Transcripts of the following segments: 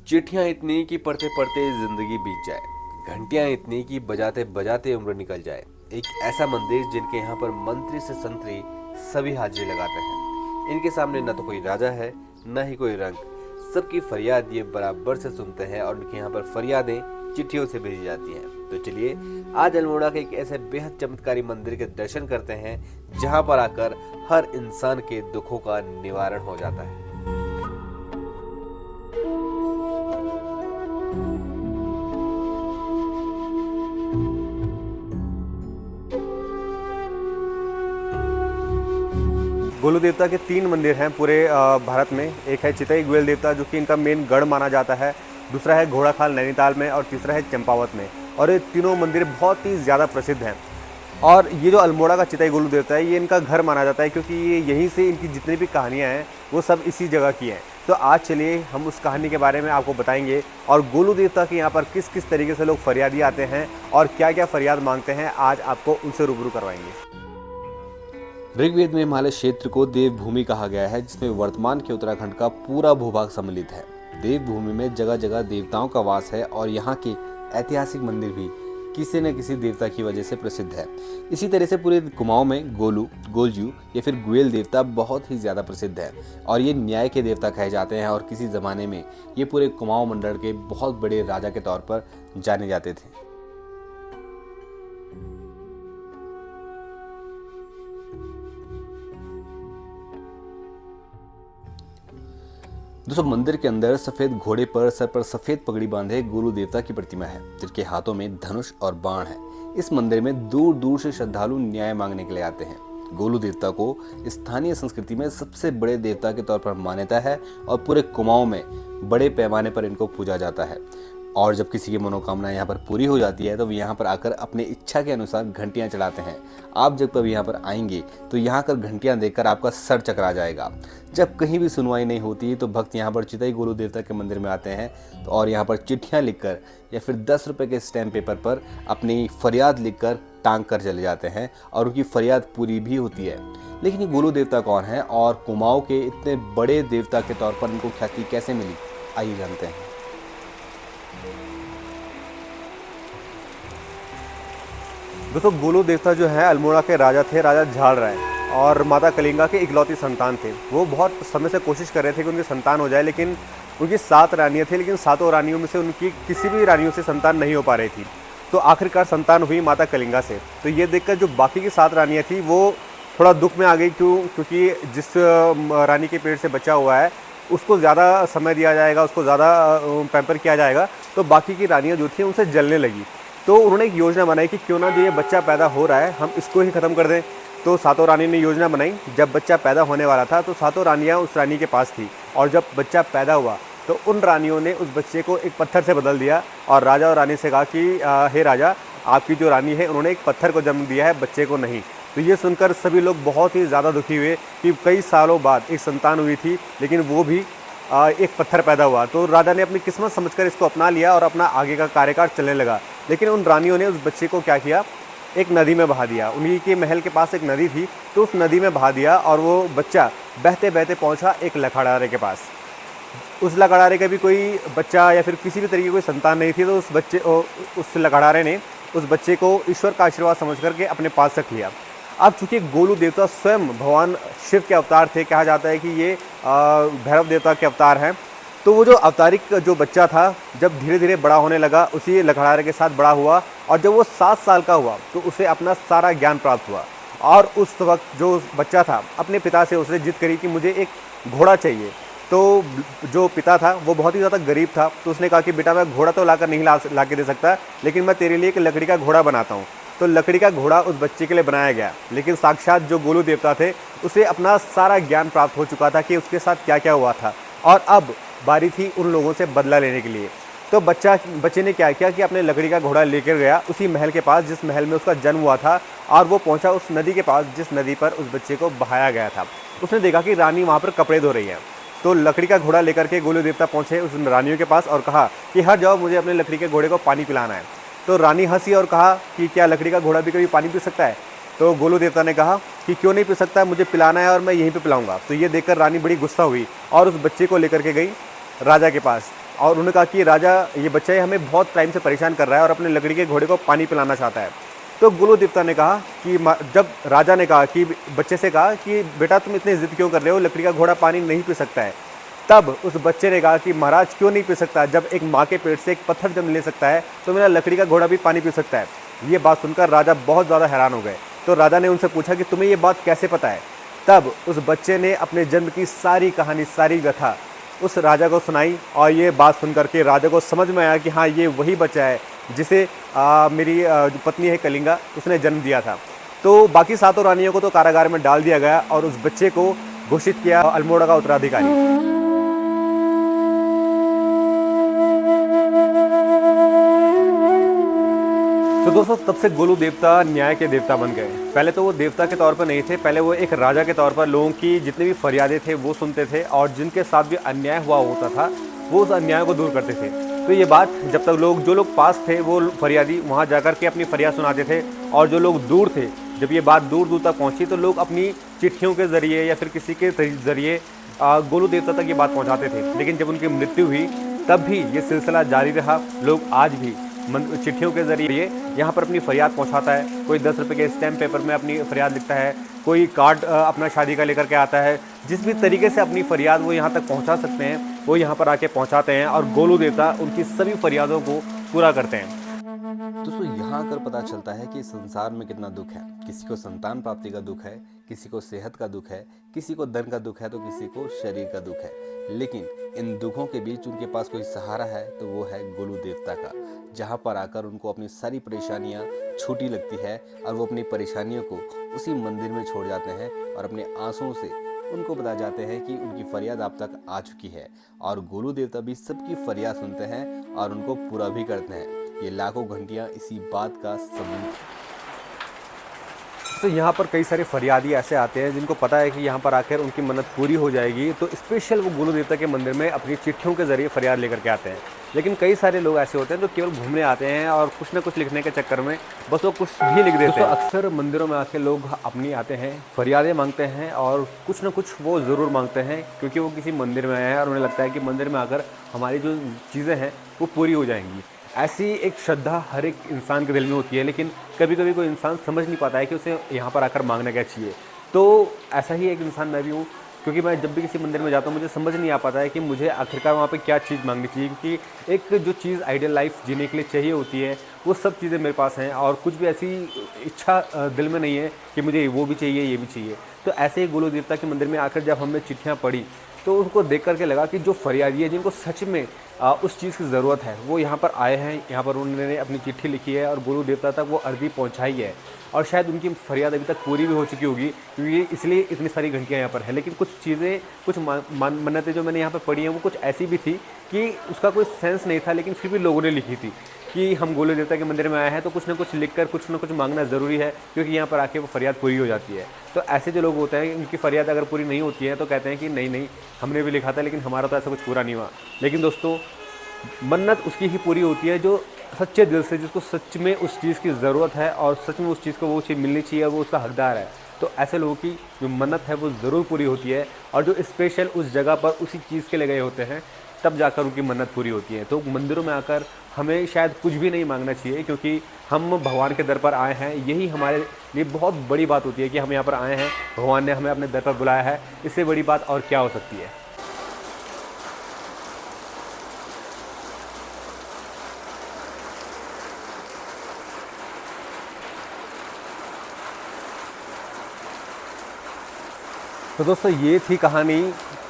चिट्ठियां इतनी कि पढ़ते पढ़ते जिंदगी बीत जाए, घंटियां इतनी कि बजाते बजाते उम्र निकल जाए। एक ऐसा मंदिर जिनके यहाँ पर मंत्री से संतरी सभी हाजिरी लगाते हैं। इनके सामने न तो कोई राजा है, न ही कोई रंग। सबकी फरियाद ये बराबर से सुनते हैं और उनके यहाँ पर फरियादें चिट्ठियों से भेजी जाती हैं। तो चलिए आज अल्मोड़ा के एक ऐसे बेहद चमत्कारी मंदिर के दर्शन करते हैं जहाँ पर आकर हर इंसान के दुखों का निवारण हो जाता है। गोलू देवता के 3 मंदिर हैं पूरे भारत में। एक है चितई गुहेल देवता जो कि इनका मेन गढ़ माना जाता है, दूसरा है घोड़ाखाल नैनीताल में और तीसरा है चंपावत में। और ये तीनों मंदिर बहुत ही ज़्यादा प्रसिद्ध हैं। और ये जो अल्मोड़ा का चितई गोलू देवता है ये इनका घर माना जाता है, क्योंकि ये यहीं से इनकी जितनी भी कहानियाँ हैं वो सब इसी जगह की हैं। तो आज चलिए हम उस कहानी के बारे में आपको बताएंगे और गोलू देवता के यहाँ पर किस किस तरीके से लोग फरियादी आते हैं और क्या क्या फरियाद मांगते हैं, आज आपको उनसे रूबरू करवाएंगे। ऋग्वेद में हिमालय क्षेत्र को देवभूमि कहा गया है, जिसमें वर्तमान के उत्तराखंड का पूरा भूभाग सम्मिलित है। देवभूमि में जगह जगह देवताओं का वास है और यहाँ के ऐतिहासिक मंदिर भी किसी न किसी देवता की वजह से प्रसिद्ध है। इसी तरह से पूरे कुमाऊं में गोलू, गोलजू या फिर गुहेल देवता बहुत ही ज़्यादा प्रसिद्ध है और ये न्याय के देवता कहे जाते हैं। और किसी ज़माने में ये पूरे कुमाऊं मंडल के बहुत बड़े राजा के तौर पर जाने जाते थे। दोस्तों, मंदिर के अंदर सफेद घोड़े पर सर पर सफेद पगड़ी बांधे गोलू देवता की प्रतिमा है, जिनके हाथों में धनुष और बाण है। इस मंदिर में दूर दूर से श्रद्धालु न्याय मांगने के लिए आते हैं। गोलू देवता को स्थानीय संस्कृति में सबसे बड़े देवता के तौर पर मान्यता है और पूरे कुमाऊं में बड़े पैमाने पर इनको पूजा जाता है। और जब किसी की मनोकामना यहाँ पर पूरी हो जाती है तो वो यहाँ पर आकर अपने इच्छा के अनुसार घंटियाँ चढ़ाते हैं। आप जब कभी यहाँ पर आएंगे तो यहाँ कर घंटियाँ देखकर आपका सर चकरा जाएगा। जब कहीं भी सुनवाई नहीं होती तो भक्त यहाँ पर चितई गोलू देवता के मंदिर में आते हैं और यहाँ पर चिट्ठियाँ लिखकर या फिर 10 रुपये के स्टैम्प पेपर पर अपनी फरियाद लिखकर टांग कर चले जाते हैं और उनकी फरियाद पूरी भी होती है। लेकिन ये गोलू देवता कौन है और कुमाऊं के इतने बड़े देवता के तौर पर इनको ख्याति कैसे मिली, आइए जानते हैं। दोस्तों, गोलू देवता जो है अल्मोड़ा के राजा थे, राजा झाल राय, और माता कलिंगा के इकलौती संतान थे। वो बहुत समय से कोशिश कर रहे थे कि उनकी संतान हो जाए, लेकिन उनकी 7 रानियाँ थी, लेकिन 7 रानियों में से उनकी किसी भी रानियों से संतान नहीं हो पा रही थी। तो आखिरकार संतान हुई माता कलिंगा से। तो ये देखकर जो बाकी की 7 रानियाँ थी वो थोड़ा दुख में आ गई, क्योंकि जिस रानी के पेट से बच्चा हुआ है उसको ज़्यादा समय दिया जाएगा, उसको ज़्यादा पैम्पर किया जाएगा, तो बाकी की रानियाँ जो थी उनसे जलने लगी। तो उन्होंने एक योजना बनाई कि क्यों ना जो ये बच्चा पैदा हो रहा है हम इसको ही ख़त्म कर दें। तो 7 रानी ने योजना बनाई। जब बच्चा पैदा होने वाला था तो 7 रानियाँ उस रानी के पास थी, और जब बच्चा पैदा हुआ तो उन रानियों ने उस बच्चे को एक पत्थर से बदल दिया और राजा और रानी से कहा कि हे राजा, आपकी जो रानी है उन्होंने एक पत्थर को जन्म दिया है, बच्चे को नहीं। तो ये सुनकर सभी लोग बहुत ही ज़्यादा दुखी हुए कि कई सालों बाद एक संतान हुई थी, लेकिन वो भी एक पत्थर पैदा हुआ। तो राजा ने अपनी किस्मत समझकर इसको अपना लिया और अपना आगे का कार्यकाल चलने लगा। लेकिन उन रानियों ने उस बच्चे को क्या किया, एक नदी में बहा दिया। उन्हीं के महल के पास एक नदी थी, तो उस नदी में बहा दिया और वो बच्चा बहते बहते पहुंचा एक लखड़ारे के पास। उस लखड़ारे का भी कोई बच्चा या फिर किसी भी तरीके की कोई संतान नहीं थी, तो उस लखड़ारे ने उस बच्चे को ईश्वर का आशीर्वाद समझ करके अपने पास रख लिया। अब चूँकि गोलू देवता स्वयं भगवान शिव के अवतार थे, कहा जाता है कि ये भैरव देवता के अवतार हैं, तो वो जो अवतारिक जो बच्चा था जब धीरे धीरे बड़ा होने लगा उसी लखड़ारे के साथ बड़ा हुआ, और जब वो 7 साल का हुआ तो उसे अपना सारा ज्ञान प्राप्त हुआ। और उस वक्त जो बच्चा था अपने पिता से उसने जिद करी कि मुझे एक घोड़ा चाहिए। तो जो पिता था वो बहुत ही ज़्यादा गरीब था, तो उसने कहा कि बेटा मैं घोड़ा तो लाकर नहीं ला के दे सकता, लेकिन मैं तेरे लिए एक लकड़ी का घोड़ा बनाता हूँ। तो लकड़ी का घोड़ा उस बच्चे के लिए बनाया गया, लेकिन साक्षात जो गोलू देवता थे उसे अपना सारा ज्ञान प्राप्त हो चुका था कि उसके साथ क्या क्या हुआ था, और अब बारी थी उन लोगों से बदला लेने के लिए। तो बच्चे ने क्या किया कि अपने लकड़ी का घोड़ा लेकर गया उसी महल के पास जिस महल में उसका जन्म हुआ था, और वो पहुंचा उस नदी के पास जिस नदी पर उस बच्चे को बहाया गया था। उसने देखा कि रानी वहाँ पर कपड़े धो रही है। तो लकड़ी का घोड़ा लेकर के गोलू देवता पहुँचे उस रानियों के पास और कहा कि हट जाओ, मुझे अपने लकड़ी के घोड़े को पानी पिलाना है। तो रानी हंसी और कहा कि क्या लकड़ी का घोड़ा भी कभी पानी पी सकता है? तो गोलू देवता ने कहा कि क्यों नहीं पी सकता, मुझे पिलाना है और मैं यहीं पे पिलाऊंगा। तो ये देखकर रानी बड़ी गुस्सा हुई और उस बच्चे को लेकर के गई राजा के पास। और उन्होंने कहा कि राजा, ये बच्चा है हमें बहुत टाइम से परेशान कर रहा है और अपने लकड़ी के घोड़े को पानी पिलाना चाहता है। तो गोलू देवता ने कहा कि जब राजा ने कहा कि बच्चे से कहा कि बेटा तुम इतनी जिद क्यों कर रहे हो, लकड़ी का घोड़ा पानी नहीं पी सकता है। तब उस बच्चे ने कहा कि महाराज क्यों नहीं पी सकता, जब एक माँ के पेट से एक पत्थर जन्म ले सकता है तो मेरा लकड़ी का घोड़ा भी पानी पी सकता है। ये बात सुनकर राजा बहुत ज़्यादा हैरान हो गए। तो राजा ने उनसे पूछा कि तुम्हें ये बात कैसे पता है। तब उस बच्चे ने अपने जन्म की सारी कहानी, सारी व्यथा उस राजा को सुनाई और ये बात सुन करके राजा को समझ में आया कि हाँ, ये वही बच्चा है जिसे मेरी जो पत्नी है कलिंगा, उसने जन्म दिया था। तो बाकी 7 रानियों को तो कारागार में डाल दिया गया और उस बच्चे को घोषित किया अल्मोड़ा का उत्तराधिकारी। तो दोस्तों, तब से गोलू देवता न्याय के देवता बन गए। पहले तो वो देवता के तौर पर नहीं थे, पहले वो एक राजा के तौर पर लोगों की जितनी भी फरियादें थे वो सुनते थे और जिनके साथ भी अन्याय हुआ होता था वो उस अन्याय को दूर करते थे। तो ये बात जब तक जो लोग पास थे वो फरियादी वहाँ जाकर के अपनी फरियाद सुनाते थे, और जो लोग दूर थे, जब ये बात दूर दूर तक पहुँची तो लोग अपनी चिट्ठियों के ज़रिए या फिर किसी के ज़रिए गोलू देवता तक ये बात पहुँचाते थे। लेकिन जब उनकी मृत्यु हुई तब भी ये सिलसिला जारी रहा। लोग आज भी चिट्ठियों के ज़रिए यहाँ पर अपनी फरियाद पहुँचाता है। कोई 10 रुपये के स्टैम्प पेपर में अपनी फरियाद लिखता है, कोई कार्ड अपना शादी का लेकर के आता है। जिस भी तरीके से अपनी फरियाद वो यहाँ तक पहुँचा सकते हैं वो यहाँ पर आके पहुँचाते हैं और गोलू देवता उनकी सभी फरियादों को पूरा करते हैं। दोस्तों, यहाँ आकर पता चलता है कि संसार में कितना दुख है। किसी को संतान प्राप्ति का दुख है, किसी को सेहत का दुख है, किसी को धन का दुख है, तो किसी को शरीर का दुख है। लेकिन इन दुखों के बीच उनके पास कोई सहारा है तो वो है गोलू देवता का, जहाँ पर आकर उनको अपनी सारी परेशानियाँ छोटी लगती है और वो अपनी परेशानियों को उसी मंदिर में छोड़ जाते हैं और अपने आंसुओं से उनको बता जाते हैं कि उनकी फरियाद आप तक आ चुकी है। और गोलू देवता भी सबकी फरियाद सुनते हैं और उनको पूरा भी करते हैं। ये लाखों घंटियाँ इसी बात का सबूत है। तो यहाँ पर कई सारे फरियादी ऐसे आते हैं जिनको पता है कि यहाँ पर आकर उनकी मन्नत पूरी हो जाएगी, तो स्पेशल वो गोलू देवता के मंदिर में अपनी चिट्ठियों के ज़रिए फरियाद लेकर के आते हैं। लेकिन कई सारे लोग ऐसे होते हैं जो केवल घूमने आते हैं और कुछ ना कुछ लिखने के चक्कर में बस वो कुछ भी लिख देते हैं। तो अक्सर मंदिरों में आके लोग अपनी आते हैं, फरियादें मांगते हैं और कुछ ना कुछ वो ज़रूर मांगते हैं, क्योंकि वो किसी मंदिर में आए हैं और उन्हें लगता है कि मंदिर में आकर हमारी जो चीज़ें हैं वो पूरी हो जाएंगी। ऐसी एक श्रद्धा हर एक इंसान के दिल में होती है, लेकिन कभी कभी कोई इंसान समझ नहीं पाता है कि उसे यहाँ पर आकर मांगना क्या चाहिए। तो ऐसा ही एक इंसान मैं भी हूँ, क्योंकि मैं जब भी किसी मंदिर में जाता हूँ मुझे समझ नहीं आ पाता है कि मुझे आखिरकार वहाँ पे क्या चीज़ मांगनी चाहिए, क्योंकि एक जो चीज़ आइडियल लाइफ जीने के लिए चाहिए होती है वो सब चीज़ें मेरे पास हैं और कुछ भी ऐसी इच्छा दिल में नहीं है कि मुझे वो भी चाहिए, ये भी चाहिए। तो ऐसे ही गोलू देवता के मंदिर में आकर जब हमने चिट्ठियाँ पढ़ी तो उनको देख करके लगा कि जो फरियादी है जिनको सच में उस चीज़ की ज़रूरत है वो यहाँ पर आए हैं, यहाँ पर उन्होंने अपनी चिट्ठी लिखी है और गोलू देवता तक वो अर्जी पहुँचाई है और शायद उनकी फरियाद अभी तक पूरी भी हो चुकी होगी, क्योंकि इसलिए इतनी सारी घंटियाँ यहाँ पर है। लेकिन कुछ चीज़ें, कुछ मन्नतें जो मैंने यहाँ पर पढ़ी हैं वो कुछ ऐसी भी थी कि उसका कोई सेंस नहीं था, लेकिन फिर भी लोगों ने लिखी थी कि हम गोलू देवता के मंदिर में आए हैं तो कुछ ना कुछ लिखकर कुछ ना कुछ मांगना ज़रूरी है, क्योंकि यहाँ पर आके वो फरियाद पूरी हो जाती है। तो ऐसे जो लोग होते हैं उनकी फरियाद अगर पूरी नहीं होती है तो कहते हैं कि नहीं नहीं हमने भी लिखा था लेकिन हमारा तो ऐसा कुछ पूरा नहीं हुआ। लेकिन दोस्तों, मन्नत उसकी ही पूरी होती है जो सच्चे दिल से, जिसको सच में उस चीज़ की ज़रूरत है और सच में उस चीज़ को वो चीज़ मिलनी चाहिए, वो उसका हकदार है। तो ऐसे लोगों की जो मन्नत है वो ज़रूर पूरी होती है और जो स्पेशल उस जगह पर उसी चीज़ के लिए गए होते हैं तब जाकर उनकी मन्नत पूरी होती है। तो मंदिरों में आकर हमें शायद कुछ भी नहीं मांगना चाहिए, क्योंकि हम भगवान के दर पर आए हैं। यही हमारे लिए बहुत बड़ी बात होती है कि हम यहाँ पर आए हैं, भगवान ने हमें अपने दर पर बुलाया है। इससे बड़ी बात और क्या हो सकती है। तो दोस्तों, ये थी कहानी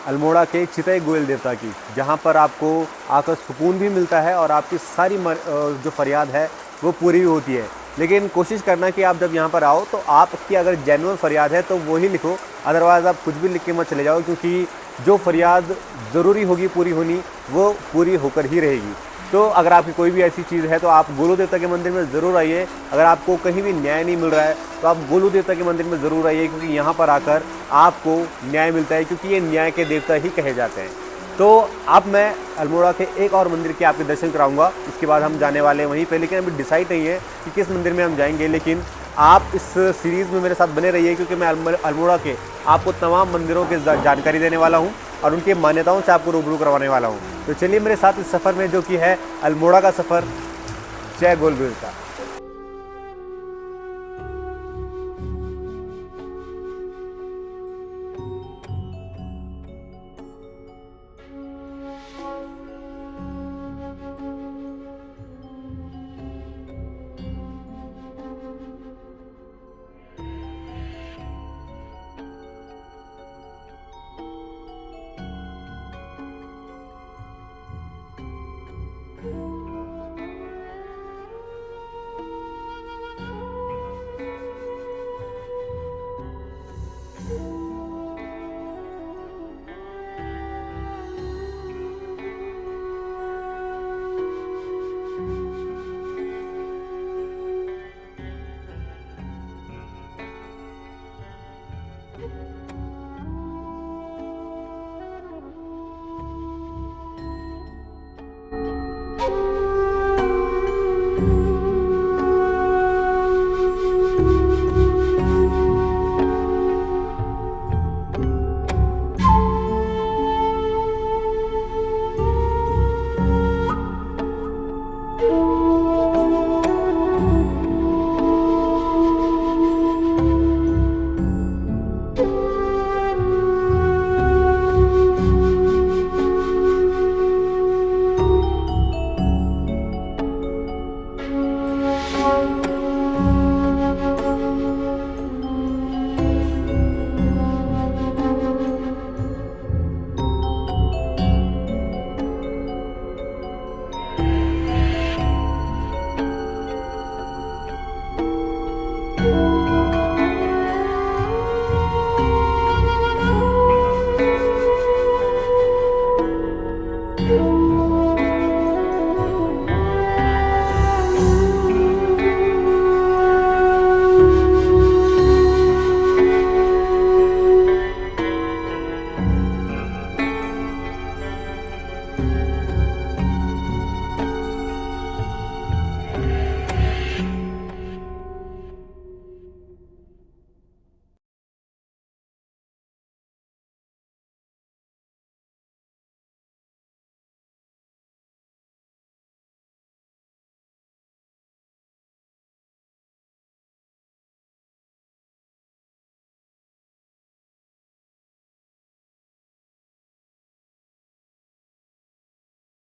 अल्मोड़ा के चितई गोयल देवता की, जहाँ पर आपको आकर सुकून भी मिलता है और आपकी सारी जो फरियाद है वो पूरी भी होती है। लेकिन कोशिश करना कि आप जब यहाँ पर आओ तो आपकी अगर जेन्युइन फरियाद है तो वही लिखो, अदरवाइज़ आप कुछ भी लिख के मत चले जाओ, क्योंकि जो फरियाद ज़रूरी होगी पूरी होनी वो पूरी होकर ही रहेगी। तो अगर आपकी कोई भी ऐसी चीज़ है तो आप गोलू देवता के मंदिर में ज़रूर आइए। अगर आपको कहीं भी न्याय नहीं मिल रहा है तो आप गोलू देवता के मंदिर में ज़रूर आइए, क्योंकि यहाँ पर आकर आपको न्याय मिलता है, क्योंकि ये न्याय के देवता ही कहे जाते हैं। तो अब मैं अल्मोड़ा के एक और मंदिर के आपके दर्शन कराऊंगा, इसके बाद हम जाने वाले हैं वहीं पे, लेकिन अभी डिसाइड नहीं है कि किस मंदिर में हम जाएंगे। लेकिन आप इस सीरीज़ में मेरे साथ बने रहिए, क्योंकि मैं अल्मोड़ा के आपको तमाम मंदिरों की जानकारी देने वाला हूँ। और उनकी मान्यताओं से आपको रूबरू करवाने वाला हूँ। तो चलिए मेरे साथ इस सफ़र में, जो कि है अल्मोड़ा का सफ़र। जय गोल वीरता।